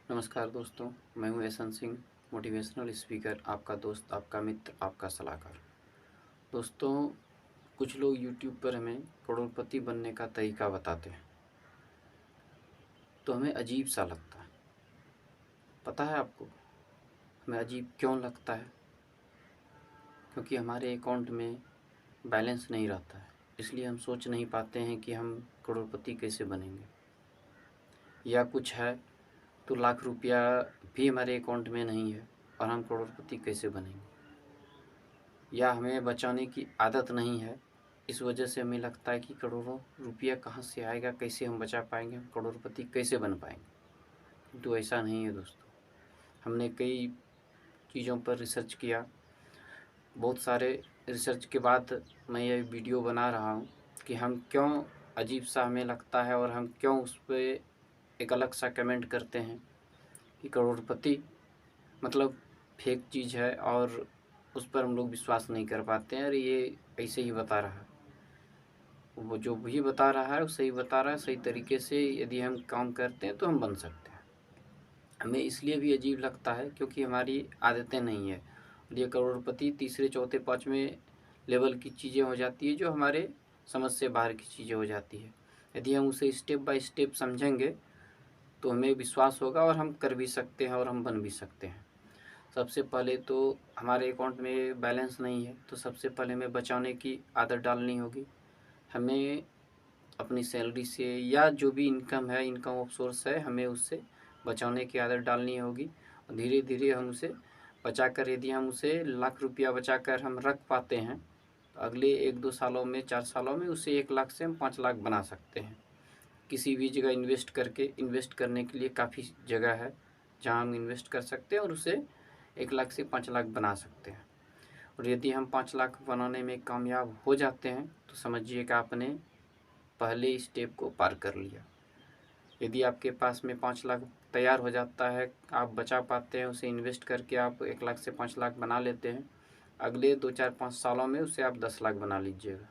नमस्कार दोस्तों, मैं हूं एहसन सिंह, मोटिवेशनल स्पीकर, आपका दोस्त, आपका मित्र, आपका सलाहकार। दोस्तों, कुछ लोग यूट्यूब पर हमें करोड़पति बनने का तरीका बताते हैं, तो हमें अजीब सा लगता है। पता है आपको हमें अजीब क्यों लगता है? क्योंकि हमारे अकाउंट में बैलेंस नहीं रहता है, इसलिए हम सोच नहीं पाते हैं कि हम करोड़पति कैसे बनेंगे। या कुछ है तो लाख रुपया भी हमारे अकाउंट में नहीं है और हम करोड़पति कैसे बनेंगे। या हमें बचाने की आदत नहीं है, इस वजह से हमें लगता है कि करोड़ों रुपया कहाँ से आएगा, कैसे हम बचा पाएंगे, हम करोड़पति कैसे बन पाएंगे। किंतु ऐसा नहीं है दोस्तों। हमने कई चीज़ों पर रिसर्च किया, बहुत सारे रिसर्च के बाद मैं ये वीडियो बना रहा हूँ कि हम क्यों अजीब सा हमें लगता है और हम क्यों उस पर एक अलग सा कमेंट करते हैं कि करोड़पति मतलब फेक चीज़ है और उस पर हम लोग विश्वास नहीं कर पाते हैं। और ये ऐसे ही बता रहा है, वो जो भी बता रहा है वो सही बता रहा है। सही तरीके से यदि हम काम करते हैं तो हम बन सकते हैं। हमें इसलिए भी अजीब लगता है क्योंकि हमारी आदतें नहीं है। और ये करोड़पति तीसरे चौथे पाँचवें लेवल की चीज़ें हो जाती है, जो हमारे समझ से बाहर की चीज़ें हो जाती है। यदि हम उसे स्टेप बाय स्टेप समझेंगे तो हमें विश्वास होगा और हम कर भी सकते हैं और हम बन भी सकते हैं। सबसे पहले तो हमारे अकाउंट में बैलेंस नहीं है, तो सबसे पहले हमें बचाने की आदत डालनी होगी। हमें अपनी सैलरी से या जो भी इनकम है, इनकम ऑफ सोर्स है, हमें उससे बचाने की आदत डालनी होगी। और धीरे धीरे हम उसे बचाकर, यदि हम उसे लाख रुपया बचाकर हम रख पाते हैं तो अगले 1-2 सालों में, 4 सालों में उसे 1 लाख से हम 5 लाख बना सकते हैं। किसी भी जगह इन्वेस्ट करके, इन्वेस्ट करने के लिए काफ़ी जगह है जहाँ हम इन्वेस्ट कर सकते हैं और उसे 1 लाख से 5 लाख बना सकते हैं। और यदि हम 5 लाख बनाने में कामयाब हो जाते हैं तो समझिए कि आपने पहले स्टेप को पार कर लिया। यदि आपके पास में 5 लाख तैयार हो जाता है, आप बचा पाते हैं, उसे इन्वेस्ट करके आप 1 लाख से 5 लाख बना लेते हैं, अगले 2-4-5 सालों में उसे आप 10 लाख बना लीजिएगा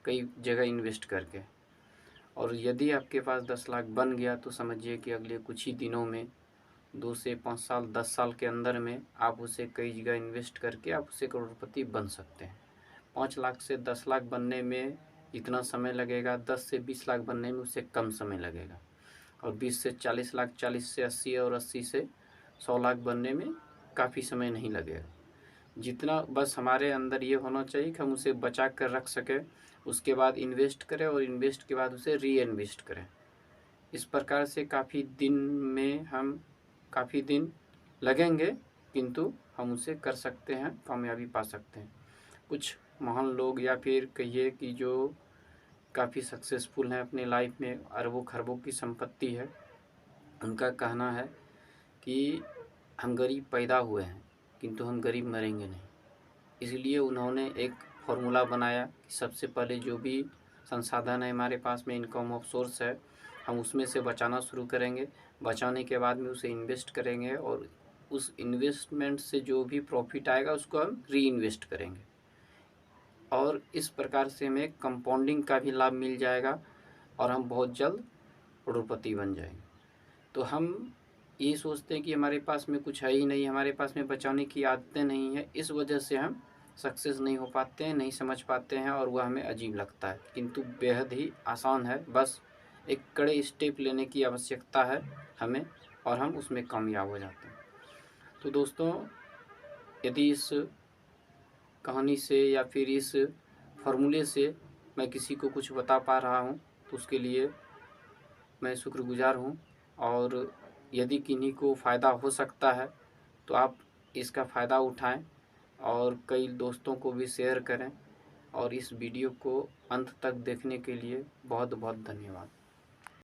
कई जगह इन्वेस्ट करके। और यदि आपके पास 10 लाख बन गया तो समझिए कि अगले कुछ ही दिनों में, 2 से 5 साल, 10 साल के अंदर में आप उसे कई जगह इन्वेस्ट करके आप उसे करोड़पति बन सकते हैं। 5 लाख से 10 लाख बनने में जितना समय लगेगा, 10 से 20 लाख बनने में उससे कम समय लगेगा। और 20 से 40 लाख, 40 से 80 और 80 से 100 लाख बनने में काफ़ी समय नहीं लगेगा। जितना बस हमारे अंदर ये होना चाहिए कि हम उसे बचा कर रख सकें, उसके बाद इन्वेस्ट करें और इन्वेस्ट के बाद उसे री इन्वेस्ट करें। इस प्रकार से काफ़ी दिन लगेंगे, किंतु हम उसे कर सकते हैं, कामयाबी पा सकते हैं। कुछ महान लोग, या फिर कहिए कि जो काफ़ी सक्सेसफुल हैं अपने लाइफ में, अरबों खरबों की संपत्ति है, उनका कहना है कि हम गरीब पैदा हुए हैं किंतु हम गरीब मरेंगे नहीं। इसलिए उन्होंने एक फॉर्मूला बनाया कि सबसे पहले जो भी संसाधन है हमारे पास में, इनकम ऑफ सोर्स है, हम उसमें से बचाना शुरू करेंगे। बचाने के बाद में उसे इन्वेस्ट करेंगे और उस इन्वेस्टमेंट से जो भी प्रॉफिट आएगा उसको हम री इन्वेस्ट करेंगे। और इस प्रकार से हमें कंपाउंडिंग का भी लाभ मिल जाएगा और हम बहुत जल्द करोड़पति बन जाएंगे। तो हम ये सोचते हैं कि हमारे पास में कुछ है ही नहीं, हमारे पास में बचाने की आदतें नहीं है, इस वजह से हम सक्सेस नहीं हो पाते हैं, नहीं समझ पाते हैं और वह हमें अजीब लगता है। किंतु बेहद ही आसान है, बस एक कड़े स्टेप लेने की आवश्यकता है हमें, और हम उसमें कामयाब हो जाते हैं। तो दोस्तों, यदि इस कहानी से या फिर इस फॉर्मूले से मैं किसी को कुछ बता पा रहा हूँ तो उसके लिए मैं शुक्रगुजार हूँ। और यदि किन्हीं को फ़ायदा हो सकता है तो आप इसका फ़ायदा उठाएं और कई दोस्तों को भी शेयर करें। और इस वीडियो को अंत तक देखने के लिए बहुत बहुत धन्यवाद।